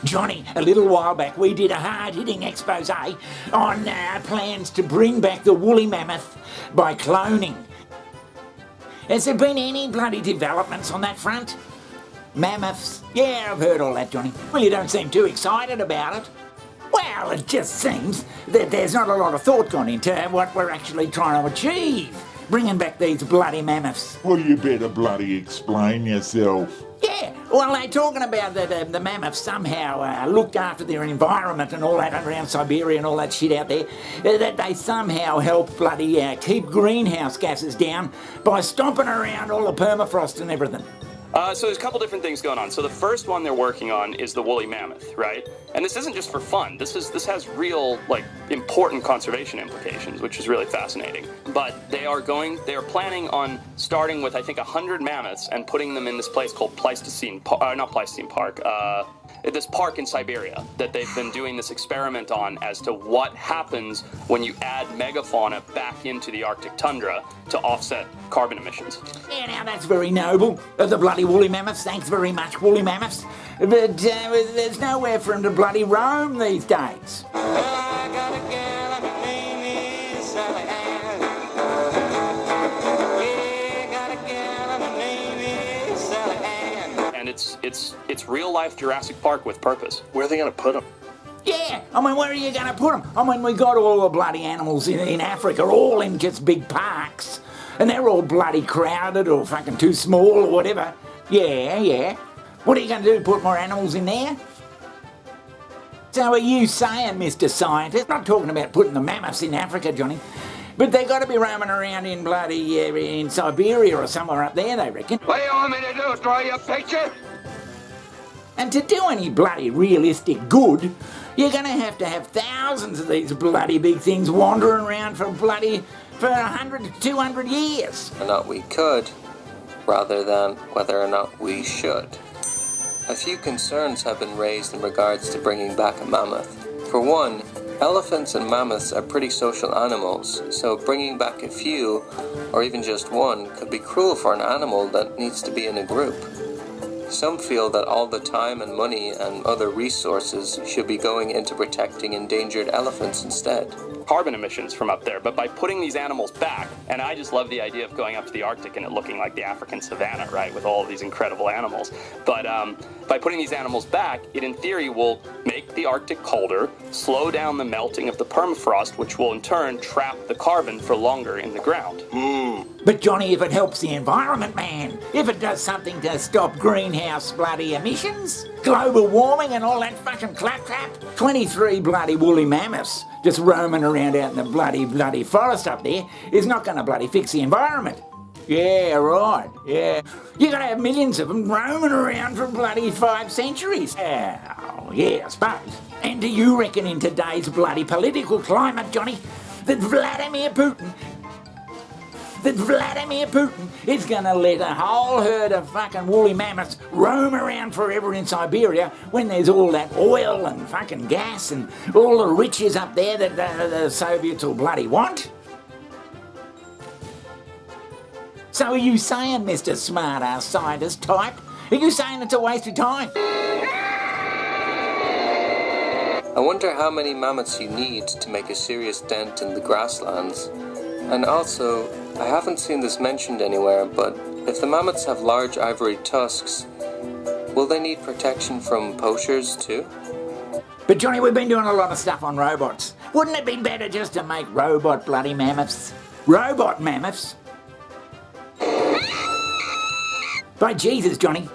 Johnny, a little while back we did a hard-hitting expose on plans to bring back the woolly mammoth by cloning. Has there been any bloody developments on that front? Mammoths? Yeah, I've heard all that, Johnny. Well, you don't seem too excited about it. Well, it just seems that there's not a lot of thought gone into what we're actually trying to achieve, bringing back these bloody mammoths. Well, you better bloody explain yourself. Yeah, well, they're talking about that the mammoths somehow looked after their environment and all that around Siberia and all that shit out there, that they somehow help bloody keep greenhouse gases down by stomping around all the permafrost and everything. So there's a couple different things going on. So the first one they're working on is the woolly mammoth, right? And this isn't just for fun. This has real, important conservation implications, which is really fascinating. But they are planning on starting with, I think, 100 mammoths and putting them in this place called this park in Siberia that they've been doing this experiment on as to what happens when you add megafauna back into the Arctic tundra to offset carbon emissions. Yeah, now that's very noble of the bloody woolly mammoths. Thanks very much, woolly mammoths. But there's nowhere for them to bloody roam these days. And it's real life Jurassic Park with purpose. Where are they going to put them? Yeah, I mean, where are you going to put them? I mean, we got all the bloody animals in Africa, all in just big parks, and they're all bloody crowded or fucking too small or whatever. Yeah. What are you going to do, put more animals in there? So are you saying, Mr. Scientist, not talking about putting the mammoths in Africa, Johnny, but they got to be roaming around in bloody, in Siberia or somewhere up there, they reckon. What do you want me to do, draw you a picture? And to do any bloody realistic good, you're going to have thousands of these bloody big things wandering around for 100 to 200 years. Whether or not we could, rather than whether or not we should. A few concerns have been raised in regards to bringing back a mammoth. For one, elephants and mammoths are pretty social animals, so bringing back a few, or even just one, could be cruel for an animal that needs to be in a group. Some feel that all the time and money and other resources should be going into protecting endangered elephants instead. Carbon emissions from up there, but by putting these animals back, and I just love the idea of going up to the Arctic and it looking like the African savanna, right, with all of these incredible animals. But by putting these animals back, it in theory will make the Arctic colder, slow down the melting of the permafrost, which will in turn trap the carbon for longer in the ground. But Johnny, if it helps the environment, man, if it does something to stop greenhouse bloody emissions, global warming and all that fucking claptrap, 23 bloody woolly mammoths just roaming around out in the bloody forest up there is not going to bloody fix the environment. Yeah, right, yeah. You're going to have millions of them roaming around for bloody 5 centuries. Oh, yeah, I suppose. And do you reckon in today's bloody political climate, Johnny, that Vladimir Putin is going to let a whole herd of fucking woolly mammoths roam around forever in Siberia when there's all that oil and fucking gas and all the riches up there that the Soviets will bloody want? So are you saying, Mr. Smart-ass scientist type, are you saying it's a waste of time? I wonder how many mammoths you need to make a serious dent in the grasslands. And also, I haven't seen this mentioned anywhere, but if the mammoths have large ivory tusks, will they need protection from poachers too? But Johnny, we've been doing a lot of stuff on robots. Wouldn't it be better just to make robot bloody mammoths? Robot mammoths? By Jesus, Johnny.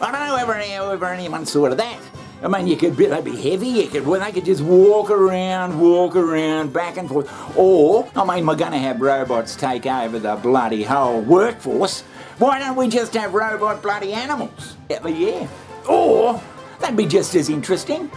I don't know whether anyone thought of that. I mean, they'd be heavy, they could just walk around, back and forth. Or, I mean, we're going to have robots take over the bloody whole workforce. Why don't we just have robot bloody animals? Yeah. Or, that'd be just as interesting.